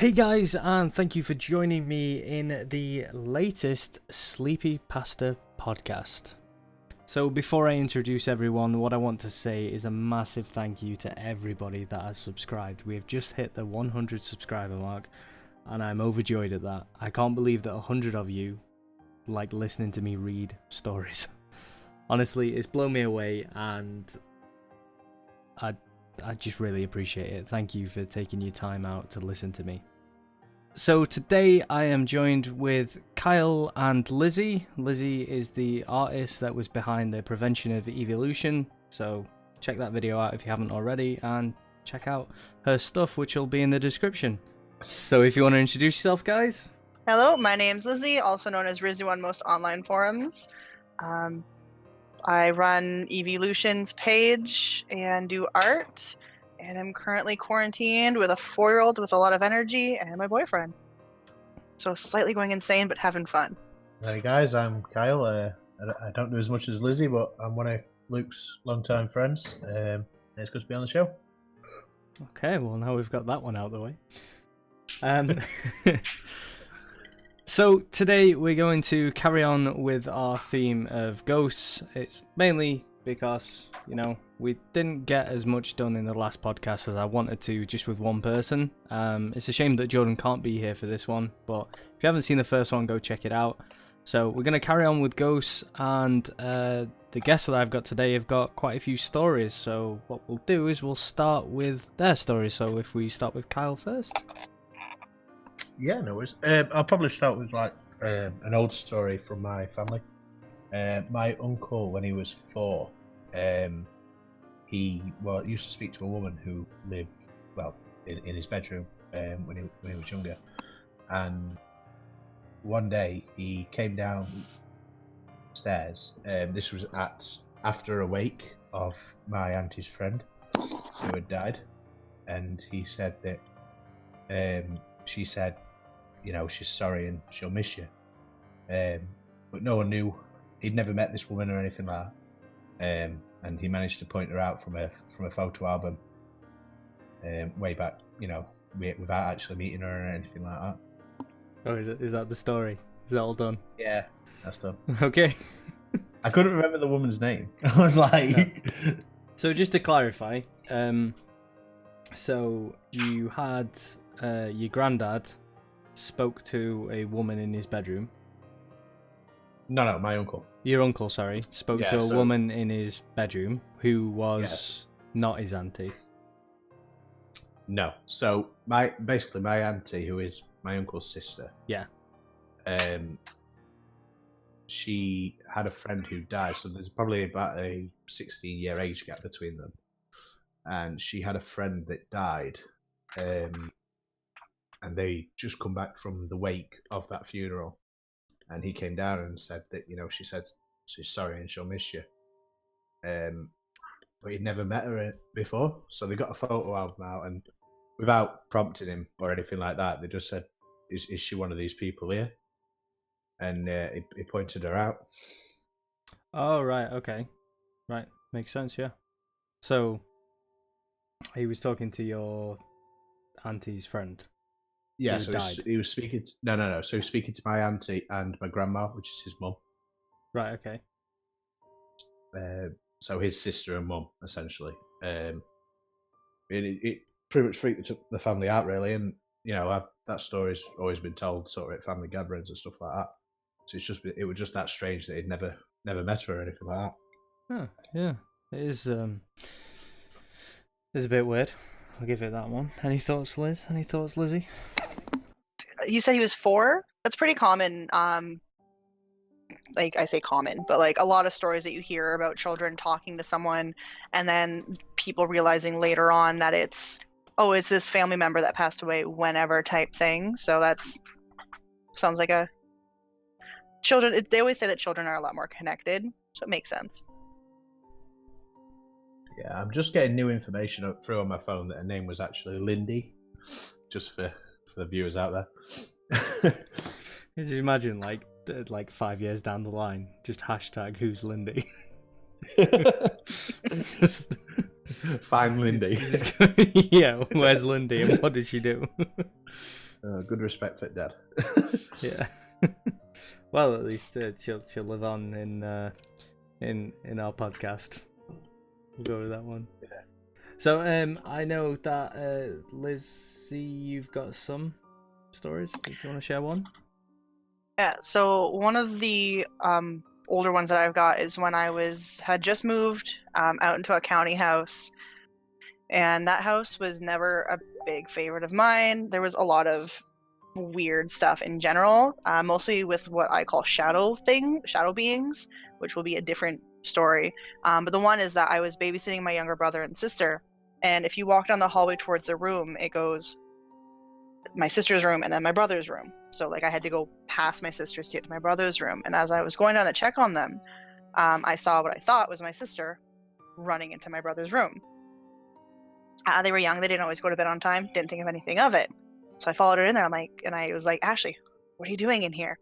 Hey guys, and thank you for joining me in the latest Sleepy Pasta podcast. So before I introduce everyone, what I want to say is a massive thank you to everybody that has subscribed. We have just hit the 100 subscriber mark, and I'm overjoyed at that. I can't believe that 100 of you like listening to me read stories. Honestly, it's blown me away, and I just really appreciate it. Thank you for taking your time out to listen to me. So today I am joined with Kyle and Lizzie. Lizzie is the artist that was behind the prevention of evolution. So check that video out if you haven't already, and check out her stuff, which will be in the description. So if you want to introduce yourself, guys. Hello, my name's Lizzie, also known as Rizzy on most online forums. I run Evolution's page and do art, and I'm currently quarantined with a 4-year-old with a lot of energy and my boyfriend. So slightly going insane, but having fun. Hey guys, I'm Kyle. I don't do as much as Lizzie, but I'm one of Luke's longtime friends. It's good to be on the show. Okay, well now we've got that one out of the way. So today we're going to carry on with our theme of ghosts. It's mainly because, you know, we didn't get as much done in the last podcast as I wanted to, just with one person. It's a shame that Jordan can't be here for this one, but if you haven't seen the first one, go check it out. So we're going to carry on with ghosts, and the guests that I've got today have got quite a few stories. So what we'll do is we'll start with their stories. So if we start with Kyle first. Yeah, no worries. I'll probably start with an old story from my family. My uncle, when he was 4, he used to speak to a woman who lived in his bedroom when he was younger. And one day he came down stairs. This was after a wake of my auntie's friend who had died, and he said that she said, you know, she's sorry and she'll miss you. But no one knew. He'd never met this woman or anything like that. And he managed to point her out from a photo album way back, you know, without actually meeting her or anything like that. Oh, is that the story? Is that all done? Yeah, that's done. Okay. I couldn't remember the woman's name. I was like... No. So just to clarify, so you had your granddad spoke to a woman in his bedroom. No, my uncle. Your uncle, sorry, spoke to a woman in his bedroom who was not his auntie. No, so my auntie, who is my uncle's sister. Yeah. She had a friend who died, so there's probably about a 16-year age gap between them. And she had a friend that died, and they just come back from the wake of that funeral. And he came down and said that, you know, she said she's sorry and she'll miss you. But he'd never met her before, so they got a photo album out, and without prompting him or anything like that, they just said, "Is she one of these people here?" And he pointed her out. Oh right, okay, right, makes sense, yeah. So he was talking to your auntie's friend. Yeah, so he was speaking. No. So he was speaking to my auntie and my grandma, which is his mum. Right. Okay. So his sister and mum, essentially. It pretty much freaked the family out, really, and you know that story's always been told sort of at family gatherings and stuff like that. So it was just that strange that he'd never met her or anything like that. Huh, yeah, it is. It's a bit weird. I'll give it that one. Any thoughts, Liz? Any thoughts, Lizzie? You said he was 4? That's pretty common. Like I say common, but like a lot of stories that you hear about children talking to someone and then people realizing later on that it's this family member that passed away whenever type thing. So sounds like they always say that children are a lot more connected, so it makes sense. Yeah, I'm just getting new information through on my phone that her name was actually Lindy, just for the viewers out there. Can you imagine, like 5 years down the line, just hashtag who's Lindy? Find Lindy. Yeah, where's Lindy and what did she do? Good respect for Dad. Yeah. Well, at least she'll live on in our podcast. We'll go with that one. Yeah. So I know that Lizzie, you've got some stories. Do you want to share one? Yeah, so one of the older ones that I've got is when I had just moved out into a county house, and that house was never a big favorite of mine. There was a lot of weird stuff in general, mostly with what I call shadow beings, which will be a different story. But the one is that I was babysitting my younger brother and sister, and if you walk down the hallway towards the room, it goes my sister's room and then my brother's room. So like I had to go past my sister's to get to my brother's room. And as I was going down to check on them, I saw what I thought was my sister running into my brother's room. They were young. They didn't always go to bed on time. Didn't think of anything of it. So I followed her in there. I was like, Ashley, what are you doing in here?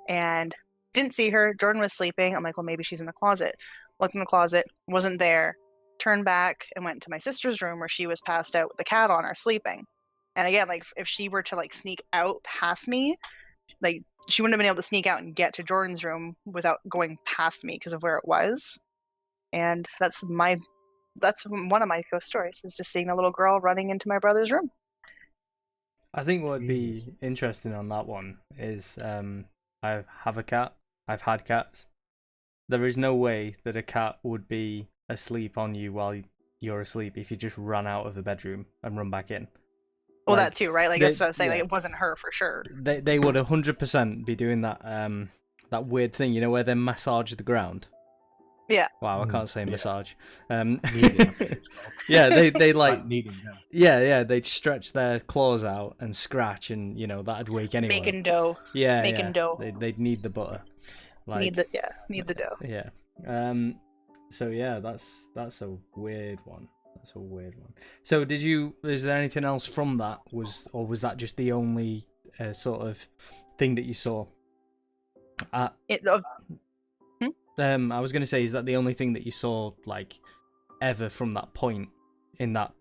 And didn't see her. Jordan was sleeping. I'm like, well, maybe she's in the closet. Looked in the closet, wasn't there. Turned back and went to my sister's room where she was passed out with the cat on her sleeping. And again, like if she were to like sneak out past me, like she wouldn't have been able to sneak out and get to Jordan's room without going past me because of where it was. And that's one of my ghost stories, is just seeing a little girl running into my brother's room. I think what would be interesting on that one is I have a cat. I've had cats. There is no way that a cat would be asleep on you while you're asleep if you just ran out of the bedroom and run back in. Well, that too, right? Like that's what I was saying. Yeah. Like it wasn't her for sure. They would 100% be doing that that weird thing, you know, where they massage the ground. Yeah. Wow, I can't say massage. Kneading, yeah, they like kneading. yeah, they'd stretch their claws out and scratch, and you know that'd wake anyone. Making dough. Yeah, making dough. They'd need the butter. Like, need the dough. Yeah. So yeah, that's a weird one. That's a weird one. So is there anything else from that? Was that just the only sort of thing that you saw? I was going to say, is that the only thing that you saw, like, ever from that point in that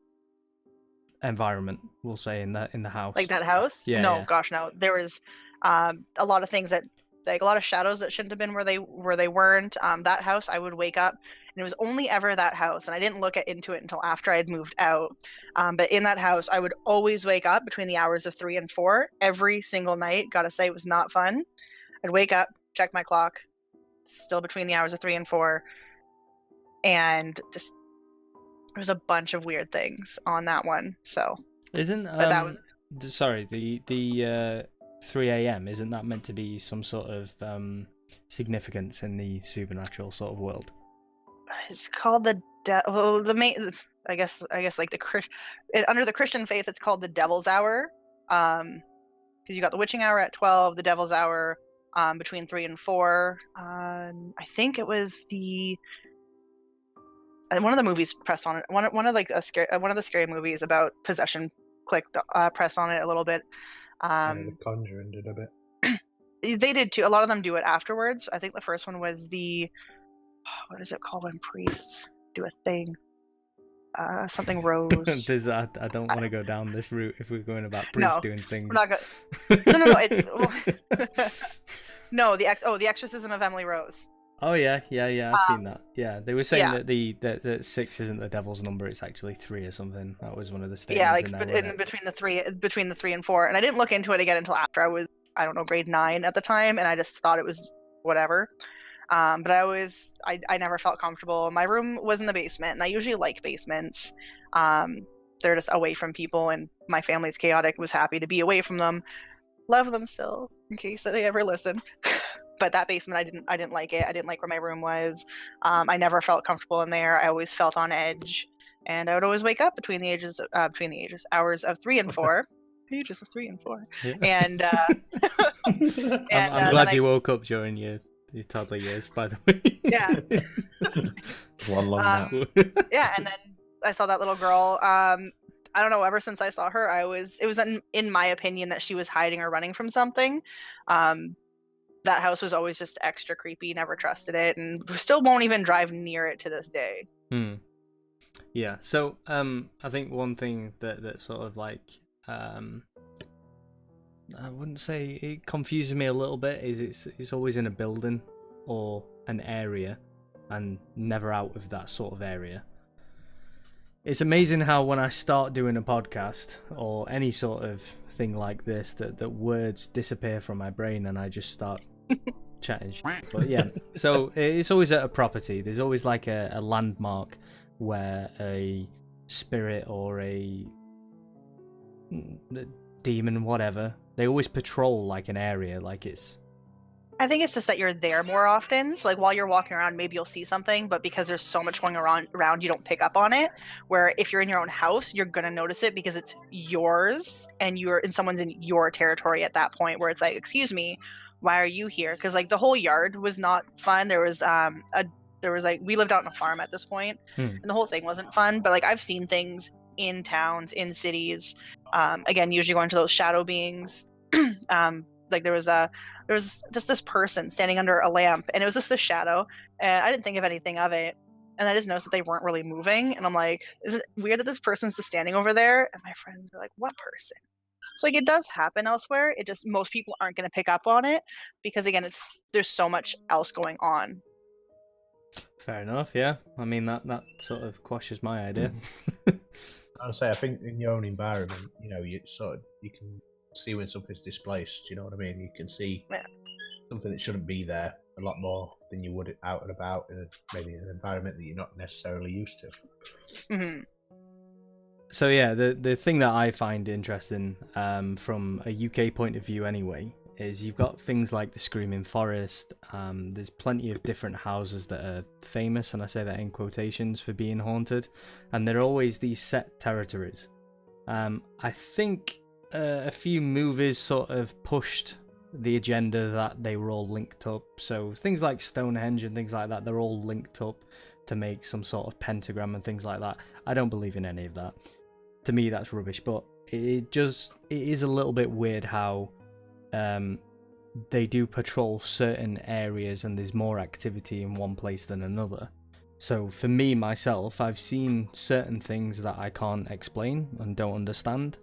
environment? We'll say in the house. Like that house? Yeah. No, yeah. gosh, no. There was a lot of things that, like, a lot of shadows that shouldn't have been where they weren't. That house, I would wake up, and it was only ever that house, and I didn't look into it until after I had moved out. But in that house, I would always wake up between the hours of 3 and 4 every single night. Gotta say, it was not fun. I'd wake up, check my clock, still between the hours of 3 and 4, and just there was a bunch of weird things on that one. So isn't that was sorry, the 3 a.m. isn't that meant to be some sort of significance in the supernatural sort of world? It's called the main. I guess like under the Christian faith, it's called the Devil's Hour. Because you got the witching hour at 12, the Devil's Hour between 3 and 4. I think it was one of the movies pressed on it. One of the scary movies about possession pressed on it a little bit. The Conjuring did a bit. They did too. A lot of them do it afterwards. I think the first one was what is it called when priests do a thing? Something rose. I don't want to go down this route if we're going about priests doing things. We're not No. It's no. The Exorcism of Emily Rose. Oh yeah. I've seen that. Yeah, they were saying that the 6 isn't the devil's number; it's actually 3 or something. That was one of the statements. Yeah, like between the 3 and 4, and I didn't look into it again until after I was, I don't know, grade 9 at the time, and I just thought it was whatever. But I never felt comfortable. My room was in the basement, and I usually like basements. They're just away from people, and my family's chaotic. Was happy to be away from them. Love them still, in case they ever listen. But that basement, I didn't like it. I didn't like where my room was. I never felt comfortable in there. I always felt on edge, and I would always wake up between the hours of 3 and 4. Ages of 3 and 4. Yeah. And, I'm glad you woke up during your toddler years, by the way. Yeah. One long nap. Yeah, and then I saw that little girl. I don't know, ever since I saw her, it was in my opinion that she was hiding or running from something. That house was always just extra creepy, never trusted it, and still won't even drive near it to this day. Yeah, so I think one thing that sort of like I wouldn't say it confuses me a little bit. Is it's always in a building or an area, and never out of that sort of area. It's amazing how when I start doing a podcast or any sort of thing like this, that words disappear from my brain and I just start chatting shit. But yeah, so it's always at a property. There's always like a landmark where a spirit or a demon, whatever, they always patrol like an area, like it's... I think it's just that you're there more often. So like while you're walking around, maybe you'll see something, but because there's so much going around, you don't pick up on it. Where if you're in your own house, you're gonna notice it because it's yours and you're in someone's in your territory at that point. Where it's like, excuse me, why are you here? Because like the whole yard was not fun. There was like we lived out on a farm at this point, and the whole thing wasn't fun. But like I've seen things in towns, in cities. Again, usually going to those shadow beings. Like there was just this person standing under a lamp, and it was just a shadow, and I didn't think of anything of it, and I just noticed that they weren't really moving, and I'm like, is it weird that this person's just standing over there? And my friends were like, what person? So like it does happen elsewhere, it just most people aren't going to pick up on it because again there's so much else going on. Fair enough, yeah. I mean that sort of quashes my idea. I'd say I think in your own environment, you can see when something's displaced. You know what I mean? You can see something that shouldn't be there a lot more than you would out and about in maybe an environment that you're not necessarily used to. Mm-hmm. So yeah, the thing that I find interesting, from a UK point of view anyway, is you've got things like the Screaming Forest. There's plenty of different houses that are famous, and I say that in quotations, for being haunted, and there are always these set territories. I think a few movies sort of pushed the agenda that they were all linked up. So things like Stonehenge and things like that, they're all linked up to make some sort of pentagram and things like that. I don't believe in any of that. To me, that's rubbish. But it is a little bit weird how they do patrol certain areas and there's more activity in one place than another. So for me, myself, I've seen certain things that I can't explain and don't understand.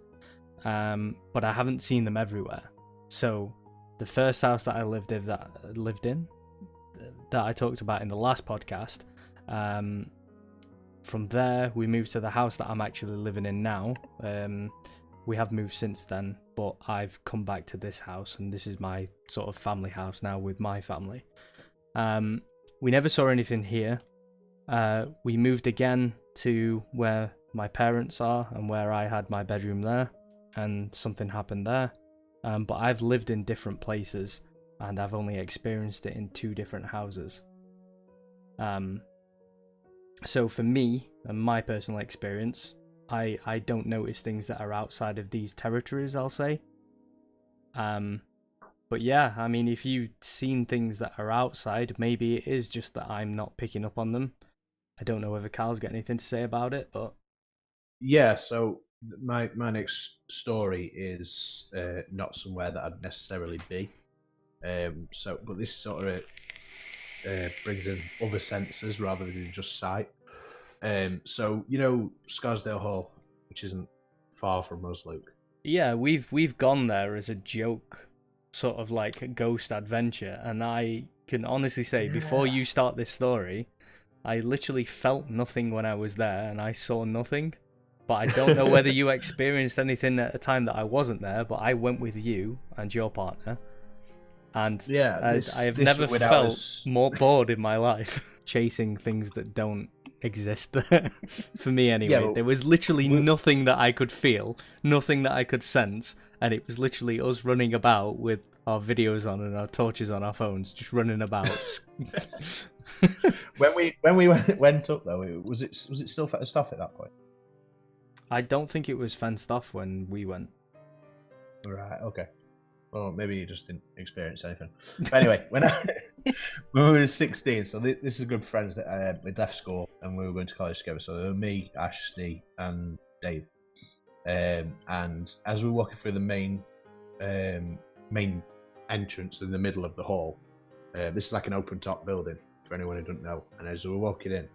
But I haven't seen them everywhere. So the first house that I lived in, that I talked about in the last podcast, from there we moved to the house that I'm actually living in now. We have moved since then, but I've come back to this house, and this is my sort of family house now with my family. We never saw anything here. We moved again to where my parents are and where I had my bedroom there, and something happened there. But I've lived in different places, and I've only experienced it in 2 different houses. So for me, and my personal experience, I don't notice things that are outside of these territories, I'll say. But yeah, I mean, if you've seen things that are outside, maybe it is just that I'm not picking up on them. I don't know whether Carl's got anything to say about it, but... Yeah, so my next story is not somewhere that I'd necessarily be. But this sort of brings in other senses rather than just sight. So Scarsdale Hall, which isn't far from us, Luke. Yeah, we've gone there as a joke, sort of like a ghost adventure, and I can honestly say, before you start this story, I literally felt nothing when I was there, and I saw nothing. But I don't know whether you experienced anything at a time that I wasn't there, but I went with you and your partner. And yeah, I have never felt more bored in my life chasing things that don't exist there. For me anyway. Yeah, there was literally nothing that I could feel, nothing that I could sense, and it was literally us running about with our videos on and our torches on our phones, just running about. When we went up though, was it still fenced off at that point? I don't think it was fenced off when we went. Right, okay. Well, maybe you just didn't experience anything. But anyway, when we were 16, so this is a group of friends that we'd left school and we were going to college together. So there were me, Ashley, and Dave. And as we were walking through the main entrance in the middle of the hall, this is like an open top building for anyone who doesn't know. And as we were walking in,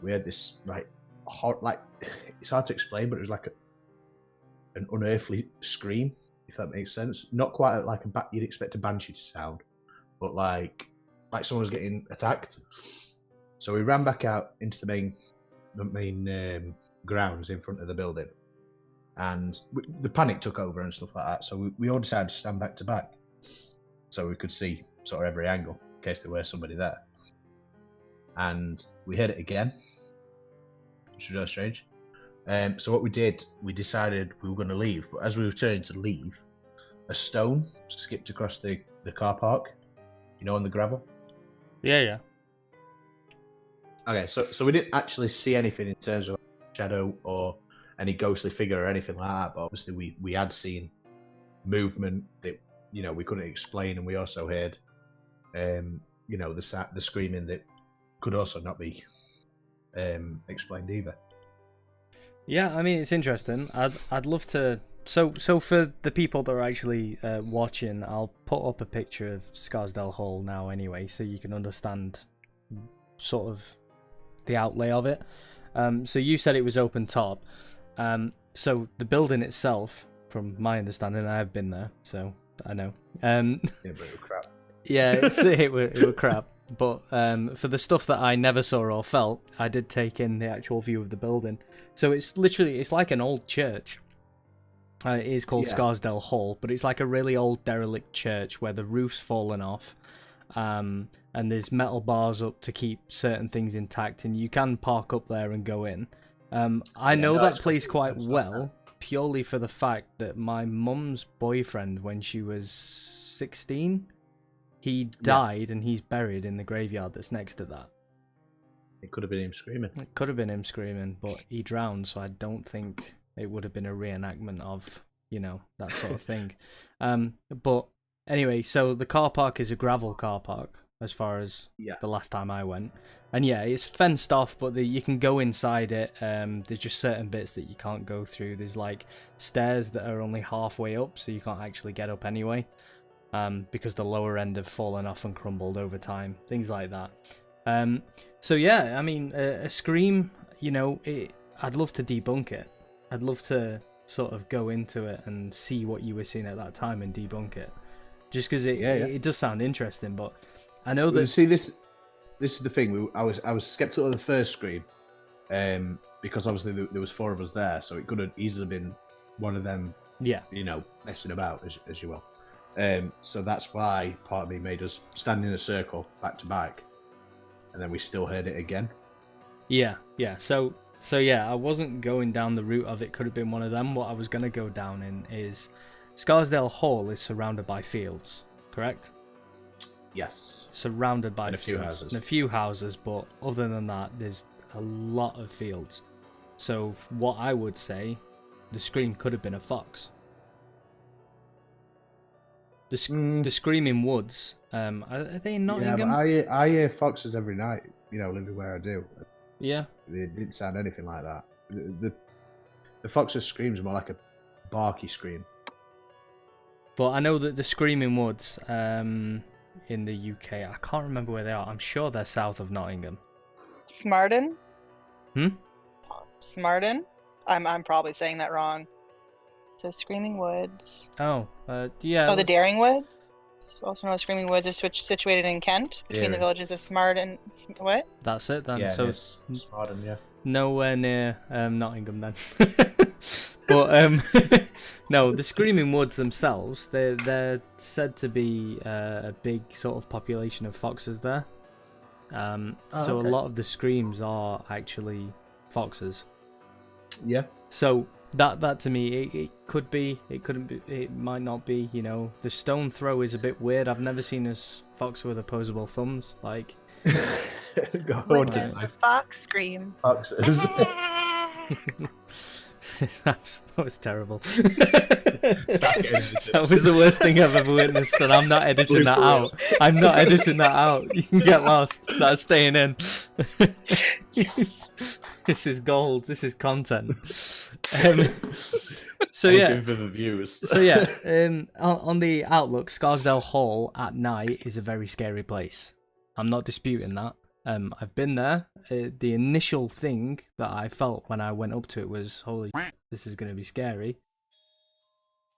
we had this it's hard to explain, but it was like an unearthly scream. if that makes sense. Not quite like you'd expect a banshee to sound, but like someone was getting attacked. So we ran back out into the main grounds in front of the building, and the panic took over and stuff like that. So we all decided to stand back to back, so we could see sort of every angle in case there was somebody there. And we heard it again, which was really strange. So what we did, we decided we were going to leave, but as we were turning to leave, a stone skipped across the car park, on the gravel. Yeah. Okay, so we didn't actually see anything in terms of shadow or any ghostly figure or anything like that, but obviously we had seen movement that we couldn't explain, and we also heard the screaming that could also not be explained either. Yeah, I mean, it's interesting. I'd love to. So for the people that are actually watching, I'll put up a picture of Scarsdale Hall now anyway, so you can understand sort of the outlay of it. So you said it was open top. So the building itself, from my understanding, I have been there, so I know. Yeah, but it was crap. Yeah, it were crap. But for the stuff that I never saw or felt, I did take in the actual view of the building. So it's like an old church. It is called Scarsdale Hall, but it's like a really old derelict church where the roof's fallen off, and there's metal bars up to keep certain things intact, and you can park up there and go in. I know that place quite well, purely for the fact that my mum's boyfriend, when she was 16, he died and he's buried in the graveyard that's next to that. It could have been him screaming. It could have been him screaming, but he drowned, so I don't think it would have been a reenactment of, that sort of thing. But anyway, so the car park is a gravel car park, as far as the last time I went. And yeah, it's fenced off, but you can go inside it. There's just certain bits that you can't go through. There's like stairs that are only halfway up, so you can't actually get up anyway. Because the lower end have fallen off and crumbled over time, things like that. So yeah, I mean, a scream, I'd love to debunk it. I'd love to sort of go into it and see what you were seeing at that time and debunk it, just because it does sound interesting. But I know that this is the thing. I was skeptical of the first scream, because obviously there was 4 of us there, so it could have easily been one of them. Yeah, messing about as you will. So that's why part of me made us stand in a circle back to back, and then we still heard it again. Yeah. So yeah, I wasn't going down the route of it could have been one of them. What I was going to go down in is Scarsdale Hall is surrounded by fields, correct? Yes. Surrounded by fields. And a few houses, but other than that, there's a lot of fields. So what I would say, the scream could have been a fox. The Screaming Woods, are they in Nottingham? Yeah, but I hear foxes every night, living where I do. Yeah. It didn't sound anything like that. The fox's scream's more like a barky scream. But I know that the Screaming Woods, in the UK, I can't remember where they are. I'm sure they're south of Nottingham. Smarden? Hmm? Smarden? I'm probably saying that wrong. The Screaming Woods. Oh, yeah. Oh, the Daring Woods? Also known as Screaming Woods, is situated in Kent, between the villages of Smart and... What? That's it then. Yeah, so Smarden, yeah. Nowhere near Nottingham then. But, no, the Screaming Woods themselves, they're said to be a big sort of population of foxes there. So a lot of the screams are actually foxes. Yeah. So... That to me, it could be, it couldn't be, it might not be, The stone throw is a bit weird. I've never seen a fox with opposable thumbs, like... What does the fox scream? Foxes. That was terrible. That was the worst thing I've ever witnessed, and I'm not editing that out. I'm not editing that out. You can get lost. That's staying in. Yes. This is gold. This is content. So yeah. For the views. So yeah. On the outlook, Scarsdale Hall at night is a very scary place. I'm not disputing that. I've been there. The initial thing that I felt when I went up to it was, holy, this is going to be scary.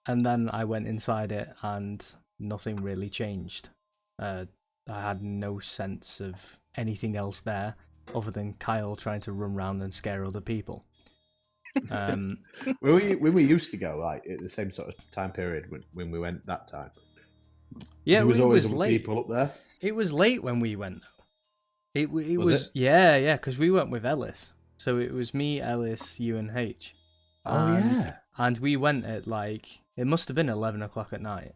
And then I went inside it, and nothing really changed. I had no sense of anything else there other than Kyle trying to run around and scare other people. When we used to go, like at the same sort of time period when we went that time, Yeah, there was always was other late. people up there. It was late when we went, though. It Was it? Yeah, because we went with Ellis. So it was me, Ellis, you, and H. And we went at it must have been 11 o'clock at night.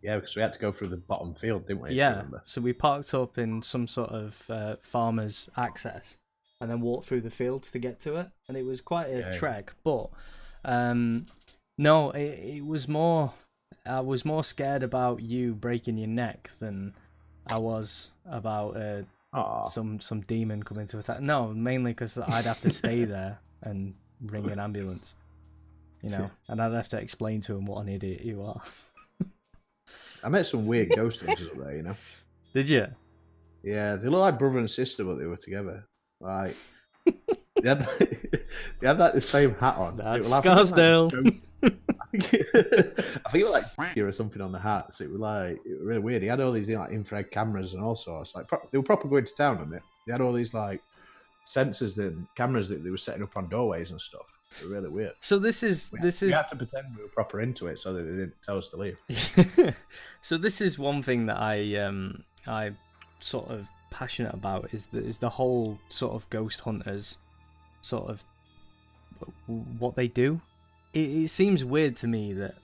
Yeah, because we had to go through the bottom field, didn't we? if you Yeah, remember? so we parked up in some sort of farmer's access and then walked through the fields to get to it. And it was quite a trek, but no, it was more... I was more scared about you breaking your neck than I was about some demon coming to attack. No, mainly because I'd have to stay there and ring an ambulance, and I'd have to explain to him what an idiot you are. I met some weird ghost hunters up there, Did you? Yeah, they look like brother and sister, but they were together. Like they had like the same hat on. That's Scarsdale. I think it was like or something on the hat, so it was really weird. He had all these infrared cameras and all sorts. They were proper going to town on it. They had all these sensors and cameras that they were setting up on doorways and stuff. They were really weird. So we had to pretend we were proper into it so that they didn't tell us to leave. So this is one thing that I sort of passionate about is the whole sort of ghost hunters sort of what they do. It seems weird to me that...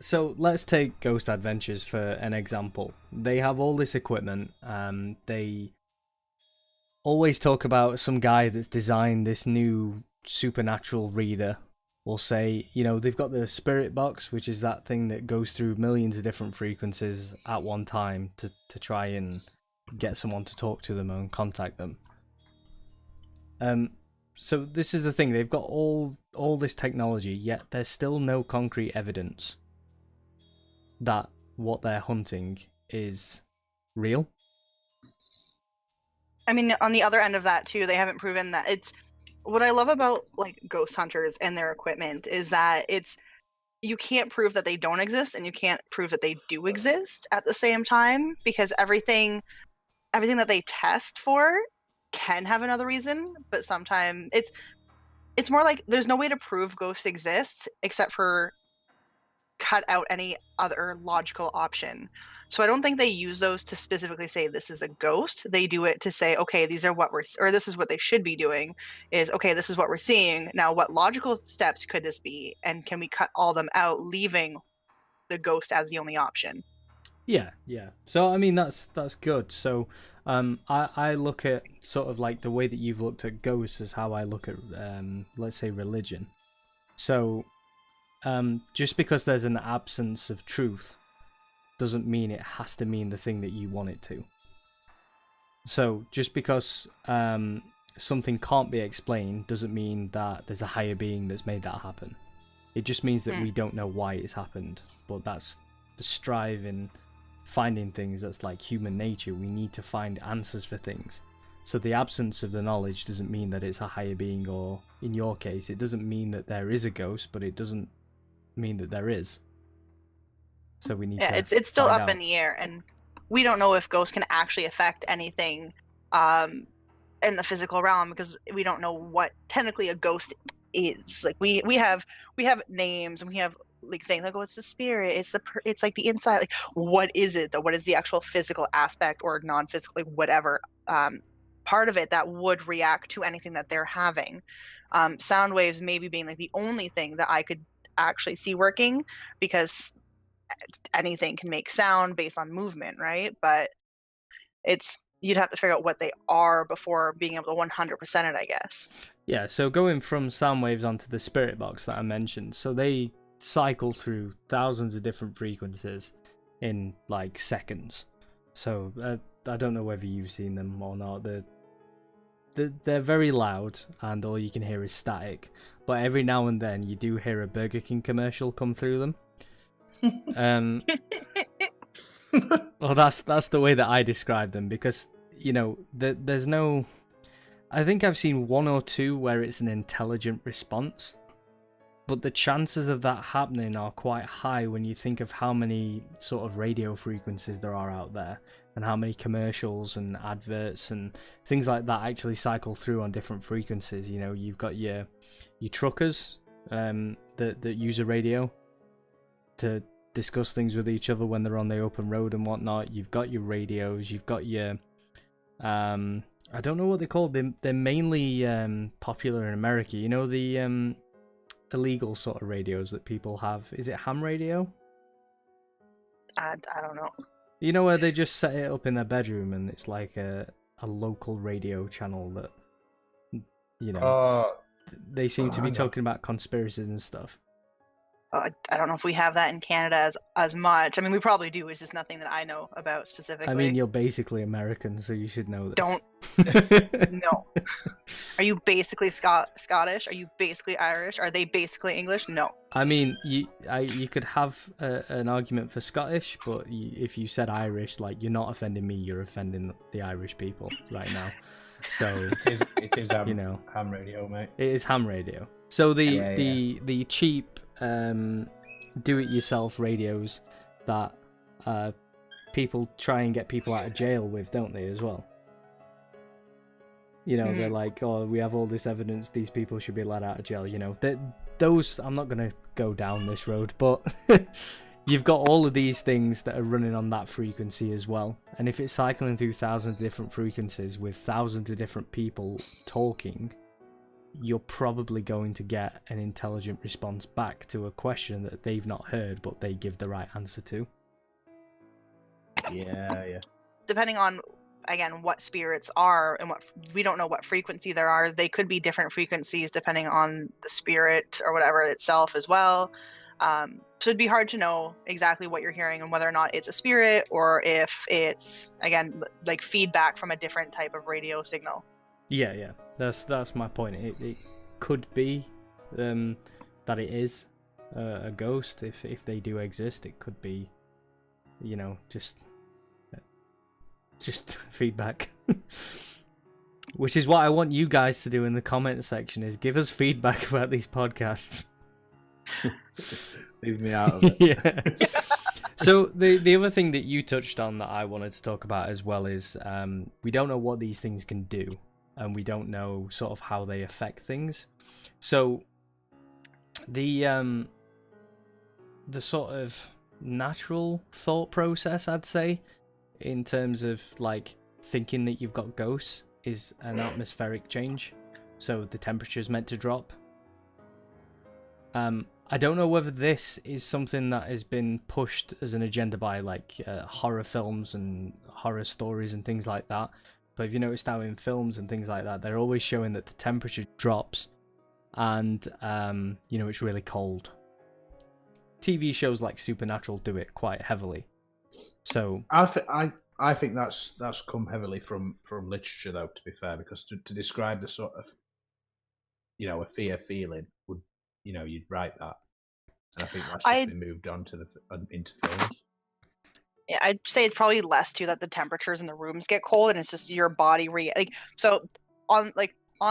So let's take Ghost Adventures for an example. They have all this equipment. They always talk about some guy that's designed this new supernatural reader. Will say, they've got the spirit box, which is that thing that goes through millions of different frequencies at one time to try and get someone to talk to them and contact them. So this is the thing, they've got all this technology, yet there's still no concrete evidence that what they're hunting is real. I mean, on the other end of that too, they haven't proven that it's... What I love about ghost hunters and their equipment is that you can't prove that they don't exist and you can't prove that they do exist at the same time, because everything that they test for can have another reason, but sometimes it's more like there's no way to prove ghosts exist except for cut out any other logical option. So I don't think they use those to specifically say this is a ghost. They do it to say, okay, this is what they should be doing is, okay, this is what we're seeing. Now, what logical steps could this be? And can we cut all them out, leaving the ghost as the only option? Yeah. So, I mean, that's good. So, I look at sort of the way that you've looked at ghosts as how I look at, let's say, religion. So, just because there's an absence of truth doesn't mean it has to mean the thing that you want it to. So, just because something can't be explained doesn't mean that there's a higher being that's made that happen. It just means that we don't know why it's happened, but that's the strive in finding things. That's like human nature. We need to find answers for things. So the absence of the knowledge doesn't mean that it's a higher being, or in your case, it doesn't mean that there is a ghost, but it doesn't mean that there is. So we need to it's still up out. in the air, and we don't know if ghosts can actually affect anything in the physical realm, because we don't know what technically a ghost is. We have names, and we have things like, oh, it's the spirit, it's like the inside. What is it though? What is the actual physical aspect or non-physical, whatever part of it that would react to anything that they're having? Sound waves maybe being the only thing that I could actually see working, because anything can make sound based on movement, right? But you'd have to figure out what they are before being able to 100% it, I guess. Yeah, so going from sound waves onto the spirit box that I mentioned, so they cycle through thousands of different frequencies in seconds. So I don't know whether you've seen them or not. They're very loud, and all you can hear is static. But every now and then you do hear a Burger King commercial come through them. Well, that's the way that I describe them, because there's no... I think I've seen one or two where it's an intelligent response, But the chances of that happening are quite high when you think of how many sort of radio frequencies there are out there, and how many commercials and adverts and things like that actually cycle through on different frequencies. You know, you've got your truckers that use a radio to discuss things with each other when they're on the open road and whatnot. You've got your radios, you've got your I don't know what they're called. They're mainly popular in America. You know, the illegal sort of radios that people have. Is it ham radio? I don't know. You know, where they just set it up in their bedroom and it's like a local radio channel that, you know, they seem to be talking about conspiracies and stuff. I don't know if we have that in Canada as much. I mean, we probably do. It's just nothing that I know about specifically. I mean, you're basically American, so you should know this. Don't. No. Are you basically Scottish? Are you basically Irish? Are they basically English? No. I mean, you could have an argument for Scottish, but if you said Irish, like, you're not offending me, you're offending the Irish people right now. So it is you know, ham radio, mate. It is ham radio. So the cheap do-it-yourself radios that people try and get people out of jail with, don't they, as well? You know, they're like, oh, we have all this evidence, these people should be let out of jail. You know, those, I'm not going to go down this road, but you've got all of these things that are running on that frequency as well. And if it's cycling through thousands of different frequencies with thousands of different people talking, you're probably going to get an intelligent response back to a question that they've not heard, but they give the right answer to. Yeah. Depending on, again, what spirits are and what we don't know what frequency there are. They could be different frequencies depending on the spirit or whatever itself as well. So it'd be hard to know exactly what you're hearing and whether or not it's a spirit or if it's, again, like feedback from a different type of radio signal. Yeah. That's my point. It could be that it is a ghost if they do exist. It could be, you know, just feedback. Which is what I want you guys to do in the comment section, is give us feedback about these podcasts. Leave me out of it. Yeah. So the other thing that you touched on that I wanted to talk about as well is we don't know what these things can do, and we don't know sort of how they affect things. So the sort of natural thought process, I'd say, in terms of like thinking that you've got ghosts, is an atmospheric change. So the temperature is meant to drop. I don't know whether this is something that has been pushed as an agenda by like horror films and horror stories and things like that. But if you noticed how in films and things like that, they're always showing that the temperature drops and, you know, it's really cold. TV shows like Supernatural do it quite heavily. So I think that's come heavily from literature, though, to be fair, because to describe the sort of, you know, a fear feeling would, you know, you'd write that. And I think that's just been moved on to into films. Yeah, I'd say it's probably less too that the temperatures in the rooms get cold, and it's just your body so on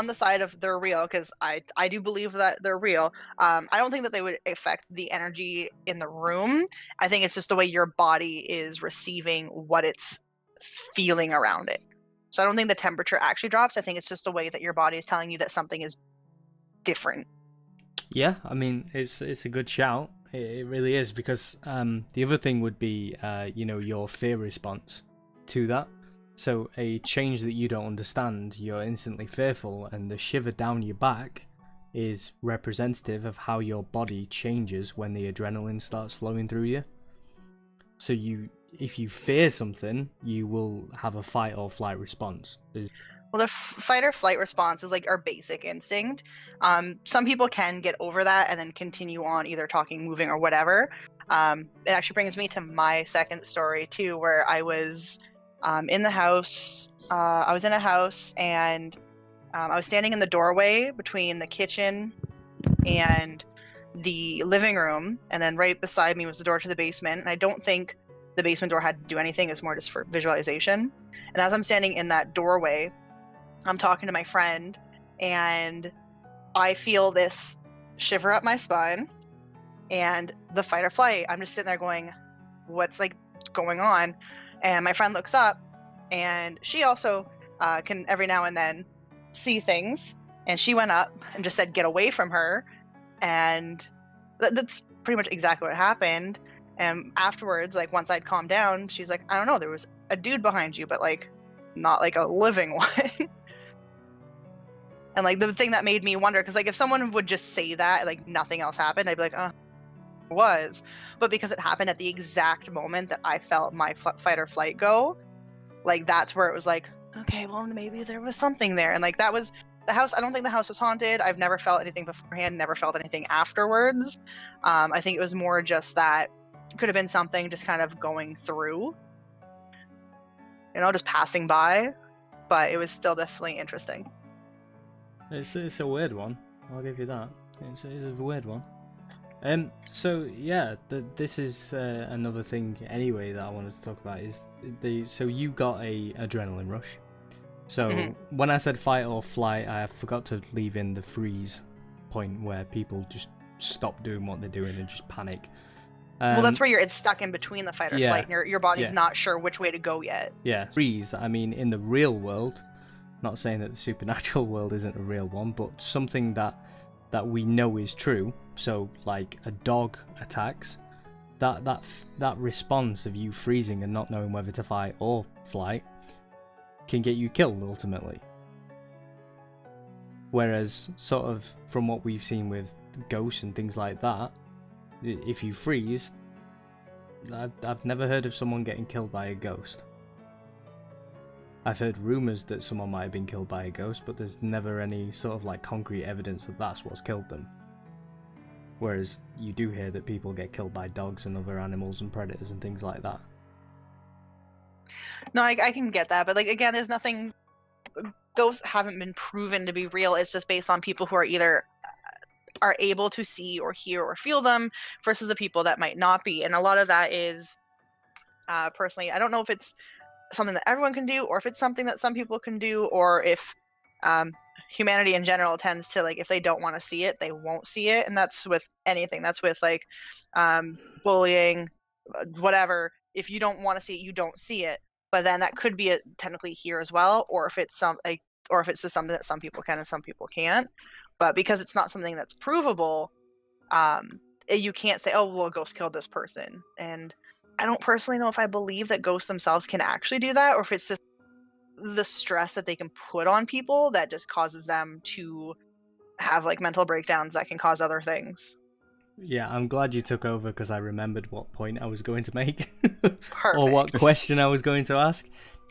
the side of they're real, because I do believe that they're real. I don't think that they would affect the energy in the room. I think it's just the way your body is receiving what it's feeling around it. So I don't think the temperature actually drops. I think it's just the way that your body is telling you that something is different. yeah, I mean, it's a good shout. It really is, because the other thing would be, you know, your fear response to that. So a change that you don't understand, you're instantly fearful, and the shiver down your back is representative of how your body changes when the adrenaline starts flowing through you. So if you fear something, you will have a fight or flight response. Well, the fight or flight response is like our basic instinct. Some people can get over that and then continue on either talking, moving, or whatever. It actually brings me to my second story too, where I was in the house. I was in a house, and I was standing in the doorway between the kitchen and the living room, and then right beside me was the door to the basement. And I don't think the basement door had to do anything. It's more just for visualization. And as I'm standing in that doorway, I'm talking to my friend, and I feel this shiver up my spine, and the fight or flight. I'm just sitting there going, what's like going on? And my friend looks up, and she also can every now and then see things. And she went up and just said, get away from her. And that's pretty much exactly what happened. And afterwards, like once I'd calmed down, she's like, I don't know, there was a dude behind you, but like not like a living one. And like the thing that made me wonder, because like if someone would just say that, like nothing else happened, I'd be like, it was. But because it happened at the exact moment that I felt my fight or flight go, like that's where it was like, okay, well maybe there was something there. And like that was the house. I don't think the house was haunted. I've never felt anything beforehand, never felt anything afterwards. I think it was more just that it could have been something just kind of going through, just passing by. But it was still definitely interesting. It's a weird one. I'll give you that. It's a weird one. So yeah, this is another thing anyway that I wanted to talk about is so you got a adrenaline rush. So when I said fight or flight, I forgot to leave in the freeze point where people just stop doing what they're doing and just panic. Well, that's where it's stuck in between the fight or flight, and your body's not sure which way to go yet. Yeah, freeze. I mean, in the real world, not saying that the supernatural world isn't a real one, but something that we know is true. So, like a dog attacks, that response of you freezing and not knowing whether to fight or flight can get you killed ultimately. Whereas, sort of from what we've seen with ghosts and things like that, if you freeze, I've never heard of someone getting killed by a ghost. I've heard rumours that someone might have been killed by a ghost, but there's never any sort of like concrete evidence that that's what's killed them. Whereas you do hear that people get killed by dogs and other animals and predators and things like that. No, I can get that, but like again, there's nothing. Ghosts haven't been proven to be real. It's just based on people who are either are able to see or hear or feel them versus the people that might not be. And a lot of that is, personally, I don't know if it's something that everyone can do or if it's something that some people can do, or if humanity in general tends to, like, if they don't want to see it, they won't see it. And that's with anything. That's with like bullying, whatever. If you don't want to see it, you don't see it. But then that could be technically here as well, or if it's just something that some people can and some people can't. But because it's not something that's provable, you can't say, oh, well, a ghost killed this person. And I don't personally know if I believe that ghosts themselves can actually do that, or if it's just the stress that they can put on people that just causes them to have like mental breakdowns that can cause other things. Yeah, I'm glad you took over because I remembered what point I was going to make. Perfect. Or what question I was going to ask.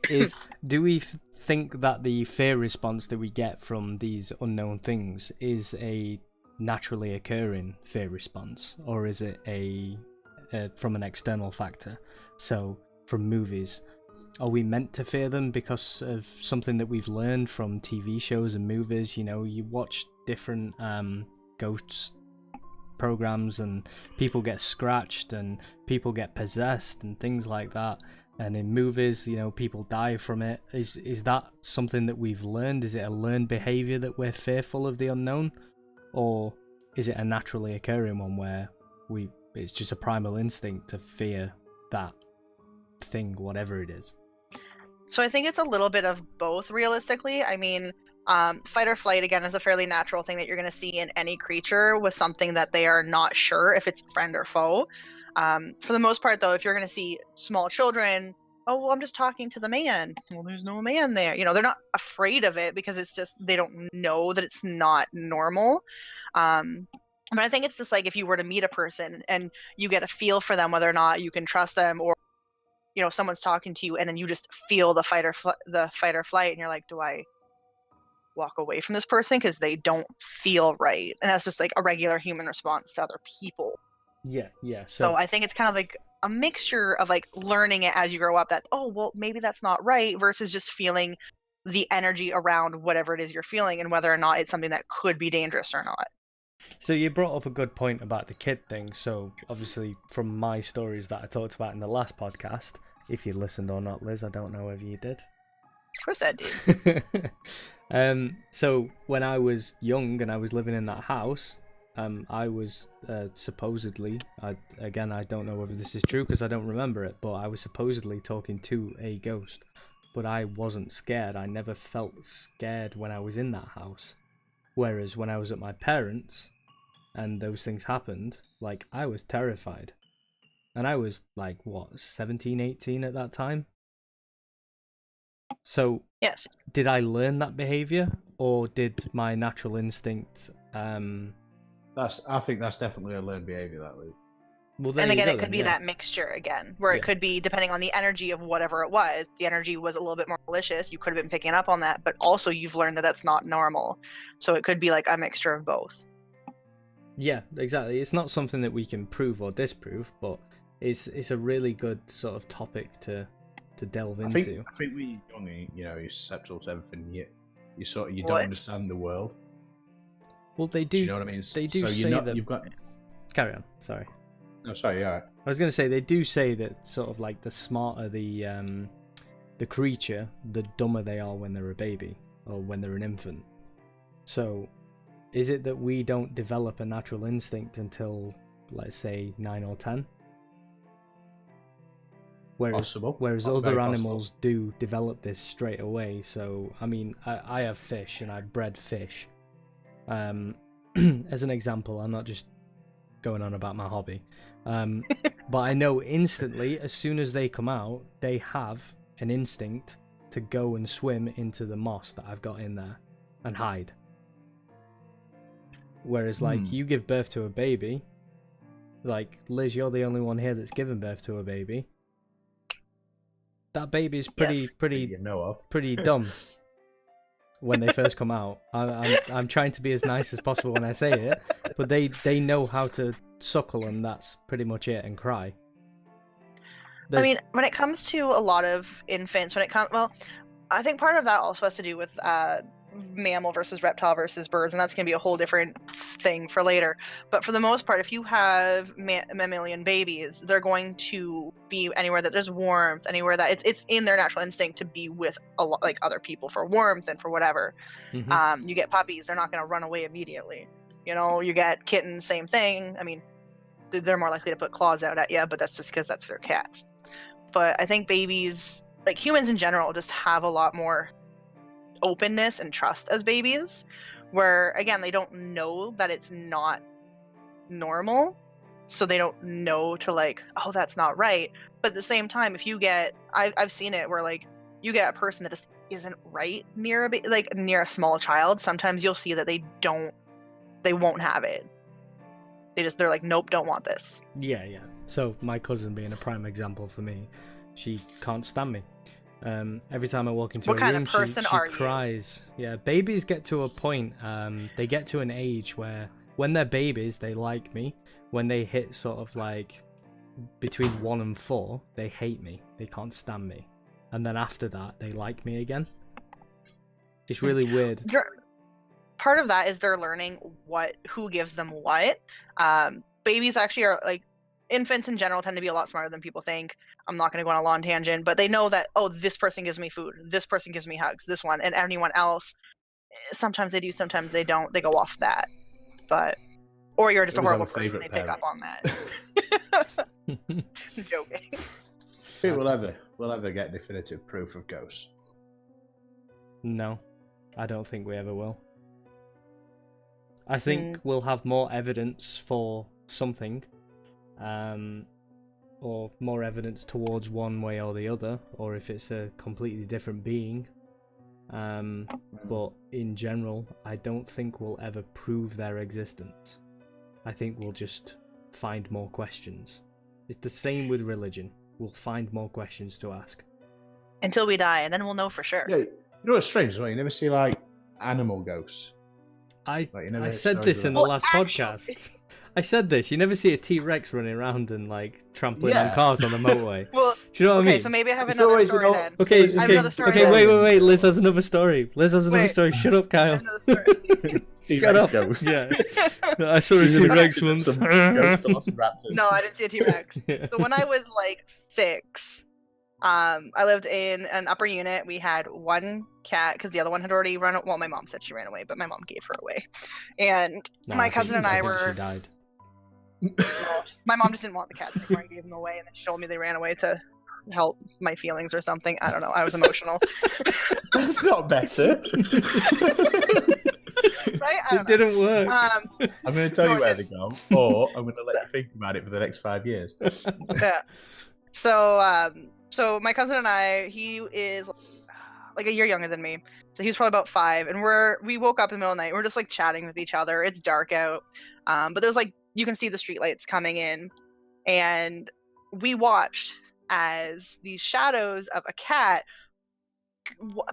Is, do we think that the fear response that we get from these unknown things is a naturally occurring fear response, or is it from an external factor? So from movies, are we meant to fear them because of something that we've learned from TV shows and movies? You watch different ghost programs and people get scratched and people get possessed and things like that. And in movies, people die from it. Is that something that we've learned? Is it a learned behavior that we're fearful of the unknown? Or is it a naturally occurring one where it's just a primal instinct to fear that thing, whatever it is? So I think it's a little bit of both, realistically. I mean, fight or flight, again, is a fairly natural thing that you're going to see in any creature with something that they are not sure if it's friend or foe. For the most part, though, if you're going to see small children, oh, well, I'm just talking to the man. Well, there's no man there. They're not afraid of it because it's just they don't know that it's not normal. But I think it's just like if you were to meet a person and you get a feel for them, whether or not you can trust them, or someone's talking to you and then you just feel the fight or flight, and you're like, do I walk away from this person because they don't feel right? And that's just like a regular human response to other people. Yeah. So I think it's kind of like a mixture of like learning it as you grow up, that, oh, well, maybe that's not right, versus just feeling the energy around whatever it is you're feeling and whether or not it's something that could be dangerous or not. So you brought up a good point about the kid thing. So obviously from my stories that I talked about in the last podcast, if you listened or not, Liz, I don't know whether you did. Of course I did. So when I was young and I was living in that house, I was supposedly, I don't know whether this is true because I don't remember it, but I was supposedly talking to a ghost, but I wasn't scared. I never felt scared when I was in that house. Whereas when I was at my parents' and those things happened, like, I was terrified. And I was, like, what, 17, 18 at that time? So, Yes. did I learn that behavior, or did my natural instinct, I think that's definitely a learned behavior, that, Luke. well, there And you again, go it could then, be yeah. that mixture again, where Yeah. it could be depending on the energy of whatever it was. The energy was a little bit more malicious. You could have been picking up on that, but also you've learned that that's not normal. So it could be like a mixture of both. Yeah, exactly. It's not something that we can prove or disprove, but it's a really good sort of topic to delve into. I think when you're young, you're susceptible to everything. You What? don't understand the world. Well, they Do do. you know what I mean? They do so say that. You've got. Carry on. Sorry. No, sorry. Yeah. I was going to say they do say that sort of like the smarter the creature, the dumber they are when they're a baby or when they're an infant. So, is it that we don't develop a natural instinct until, let's say, 9 or 10? Whereas Very other possible. animals do develop this straight away. So, I mean, I have fish and I bred fish. As an example, I'm not just going on about my hobby. But I know instantly, as soon as they come out, they have an instinct to go and swim into the moss that I've got in there and hide. Whereas, like, you give birth to a baby, like, Liz, you're the only one here that's given birth to a baby. That baby's pretty You know of. pretty dumb when they first come out. I'm trying to be as nice as possible when I say it, but they know how to suckle, and that's pretty much it, and cry. I mean, when it comes to a lot of infants, I think part of that also has to do with mammal versus reptile versus birds, and that's going to be a whole different thing for later. But for the most part, if you have mammalian babies, they're going to be anywhere that there's warmth, anywhere that it's in their natural instinct to be with like other people for warmth and for whatever. Mm-hmm. You get puppies, they're not going to run away immediately. You get kittens, same thing. I mean, they're more likely to put claws out at you, but that's just because that's their cats. But I think babies, like humans in general, just have a lot more openness and trust as babies, where again they don't know that it's not normal, so they don't know to like, oh, that's not right. But at the same time, if you get, I've seen it where like you get a person that just isn't right near near a small child, sometimes you'll see that they won't have it. They're like, nope, don't want this. Yeah. So my cousin being a prime example for me, she can't stand me. Every time I walk into What a kind room, of person she are you? cries. Yeah, babies get to a point. They get to an age where, when they're babies, they like me. When they hit sort of like between 1 and 4, they hate me. They can't stand me. And then after that, they like me again. It's really weird. Part of that is they're learning who gives them what. Babies actually are like, infants in general tend to be a lot smarter than people think. I'm not going to go on a long tangent, but they know that, oh, this person gives me food, this person gives me hugs, this one, and anyone else. Sometimes they do, sometimes they don't. They go off that, or you're just a horrible person. They pick up on that. I'm joking. I think we'll ever get definitive proof of ghosts. No, I don't think we ever will. I think we'll have more evidence for something, or more evidence towards one way or the other, or if it's a completely different being. But in general, I don't think we'll ever prove their existence. I think we'll just find more questions. It's the same with religion. We'll find more questions to ask. Until we die, and then we'll know for sure. Yeah, you know what's strange as well? You never see like animal ghosts. I never said heard this stories in the Well, last actually- podcast. I said this. You never see a T-Rex running around and like trampling on Yeah. cars on the motorway. Well, Do you know what I okay, mean? so maybe I have It's another always story an then. Okay, I have another story okay, then. wait. Liz has another story. Wait. Shut up, I Kyle. have another story. Shut up. Ghost. Yeah. I saw a She's in T-Rex some once. ghost velociraptors. No, I didn't see a T-Rex. Yeah. So when I was like 6, I lived in an upper unit. We had one cat because the other one had already run. Well, my mom said she ran away, but my mom gave her away. And my cousin and I were. She died. Well, my mom just didn't want the cats anymore. I gave them away, and then she told me they ran away to help my feelings or something. I don't know. I was emotional. That's not better. Right? It didn't work. I'm going to tell you where they go, or I'm going to let you think about it for the next 5 years. Yeah. So my cousin and I, he is like a year younger than me. So he was probably about 5, and we woke up in the middle of the night. We're just like chatting with each other. It's dark out, but there's like you can see the streetlights coming in, and we watched as these shadows of a cat,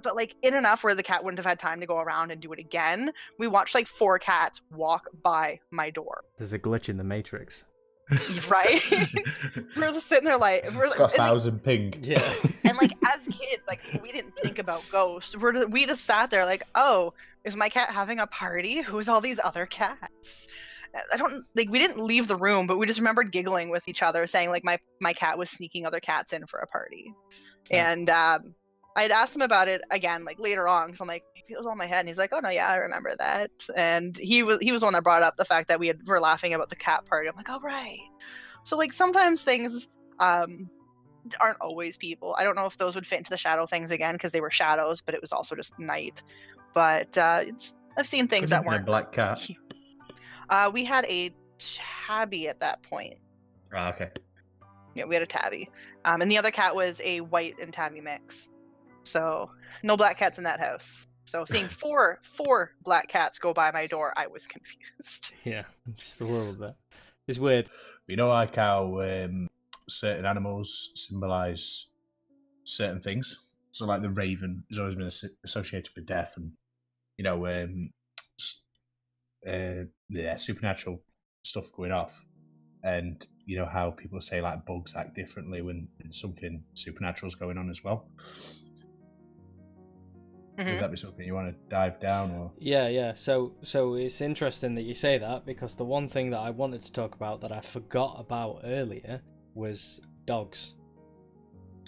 but like in enough where the cat wouldn't have had time to go around and do it again. We watched like 4 cats walk by my door. There's a glitch in the Matrix. Right? We're just sitting there like It's got 1,000 ping. Yeah. And like as kids, like we didn't think about ghosts. We just sat there like, oh, is my cat having a party? Who's all these other cats? I don't like we didn't leave the room, but we just remembered giggling with each other, saying like my cat was sneaking other cats in for a party. And I'd asked him about it again, like later on, because I'm like, maybe it was on my head. And he's like, oh no, yeah, I remember that. And he was the one that brought up the fact that were laughing about the cat party. I'm like, oh right. So like sometimes things aren't always people. I don't know if those would fit into the shadow things again because they were shadows, but it was also just night. But I've seen things that weren't a black cat. We had a tabby at that point. Ah, okay. Yeah, we had a tabby. And the other cat was a white and tabby mix. So no black cats in that house. So seeing four black cats go by my door, I was confused. Yeah, just a little bit. It's weird. You know, like how certain animals symbolize certain things. So, like the raven has always been associated with death, and you know, supernatural stuff going off. And you know how people say like bugs act differently when something supernatural's going on as well. Would that be something you want to dive down, or? Yeah. So it's interesting that you say that, because the one thing that I wanted to talk about that I forgot about earlier was dogs.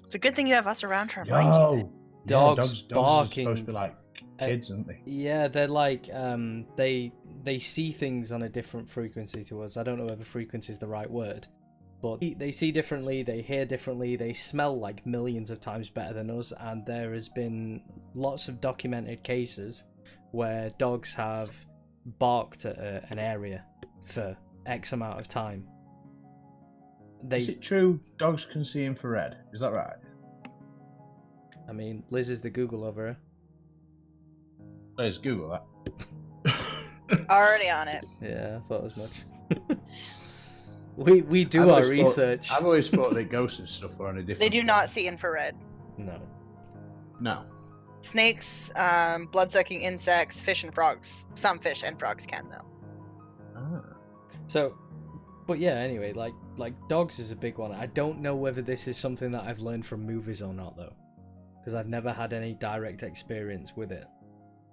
It's a good thing you have us around to remind you. Dogs barking. Are supposed to be like kids, aren't they? Yeah, they're like they see things on a different frequency to us. I don't know whether frequency is the right word, but they see differently, they hear differently, they smell like millions of times better than us, and there has been lots of documented cases where dogs have barked at an area for X amount of time. Is it true dogs can see infrared? Is that right? I mean, Liz is the Google over her. Let's Google that. Already on it. Yeah, I thought as much. we do our research. I've always thought that ghosts and stuff are on a different. They do not see infrared. No. Snakes, blood-sucking insects, fish and frogs. Some fish and frogs can though. Ah. So, but yeah. Anyway, like dogs is a big one. I don't know whether this is something that I've learned from movies or not though, because I've never had any direct experience with it.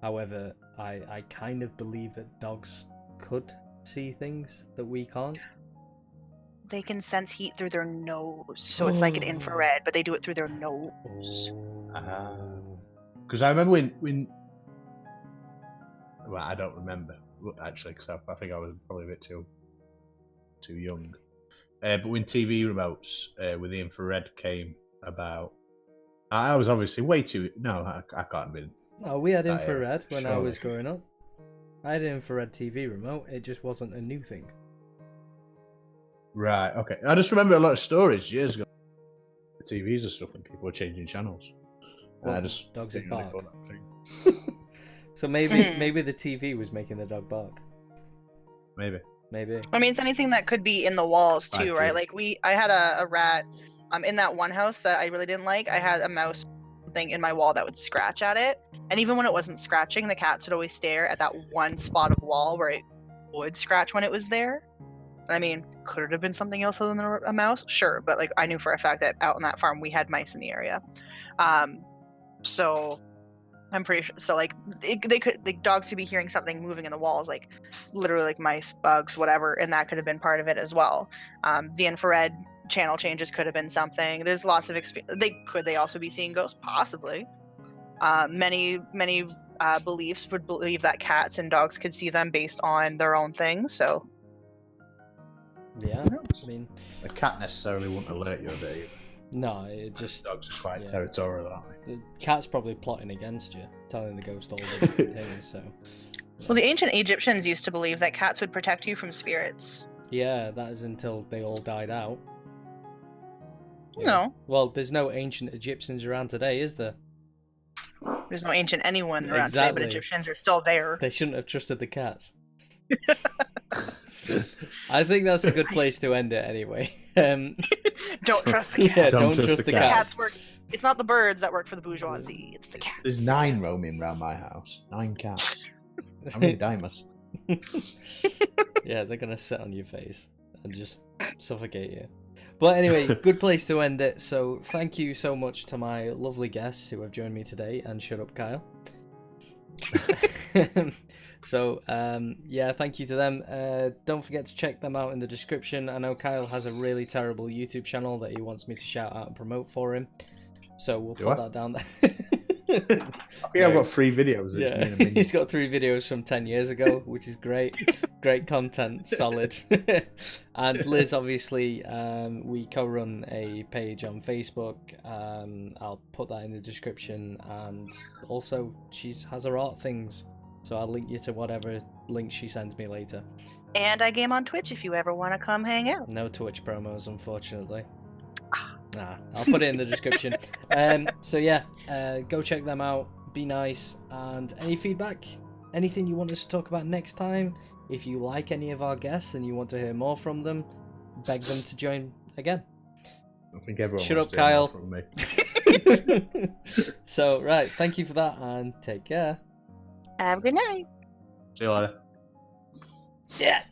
However, I kind of believe that dogs could see things that we can't. They can sense heat through their nose, so it's like an infrared, but they do it through their nose. Because I remember when well, I don't remember actually, because I think I was probably a bit too young. But when TV remotes with the infrared came about, I was obviously way too. No, I can't have been. No, we had infrared when I surely. was growing up. I had an infrared TV remote. It just wasn't a new thing. Right. Okay. I just remember a lot of stories years ago. The TVs and stuff, and people were changing channels. And I just dogs didn't that really bark. thought that thing. So maybe the TV was making the dog bark. Maybe. I mean, it's anything that could be in the walls too, right? True. Like I had a rat in that one house that I really didn't like. I had a mouse thing in my wall that would scratch at it, and even when it wasn't scratching, the cats would always stare at that one spot of wall where it would scratch when it was there. I mean, could it have been something else other than a mouse? Sure, but like I knew for a fact that out on that farm we had mice in the area. So I'm pretty sure. So like dogs could be hearing something moving in the walls, like literally like mice, bugs, whatever, and that could have been part of it as well. The infrared channel changes could have been something. There's lots of they also be seeing ghosts? Possibly. Many beliefs would believe that cats and dogs could see them based on their own things. So Yeah, I mean, A cat necessarily wouldn't alert you of it either. no, it just Dogs are quite yeah. territorial, aren't they? the cat's probably plotting against you, telling the ghost all the things. So well, the ancient Egyptians used to believe that cats would protect you from spirits. yeah, that is until they all died out. Yeah. No, Well, there's no ancient Egyptians around today, is there? there's no ancient anyone around today, Exactly. but Egyptians are still there. They shouldn't have trusted the cats. I think that's a good place to end it anyway. Don't trust the Yeah, cats. don't trust the The cats. cats work. It's not the birds that work for the bourgeoisie. It's the cats. There's 9 roaming around my house. 9 cats. How many diamonds? Yeah, they're gonna sit on your face and just suffocate you. But anyway, good place to end it. So thank you so much to my lovely guests who have joined me today, and shut up, Kyle. So yeah, thank you to them. Don't forget to check them out in the description. I know Kyle has a really terrible YouTube channel that he wants me to shout out and promote for him, so we'll put that down there. I think I've got 3 videos. Yeah, he's got 3 videos from 10 years ago, which is great. Great content, solid. And Liz, obviously, we co-run a page on Facebook. I'll put that in the description, and also she has her art things, so I'll link you to whatever link she sends me later. And I game on Twitch if you ever want to come hang out. No Twitch promos, unfortunately. Nah, I'll put it in the description. So yeah, go check them out. Be nice, and any feedback, anything you want us to talk about next time. If you like any of our guests and you want to hear more from them, beg them to join again. I think everyone Shut wants up, to hear more Kyle. from me. So right, thank you for that, and take care. Have a good night. See you later. Yeah.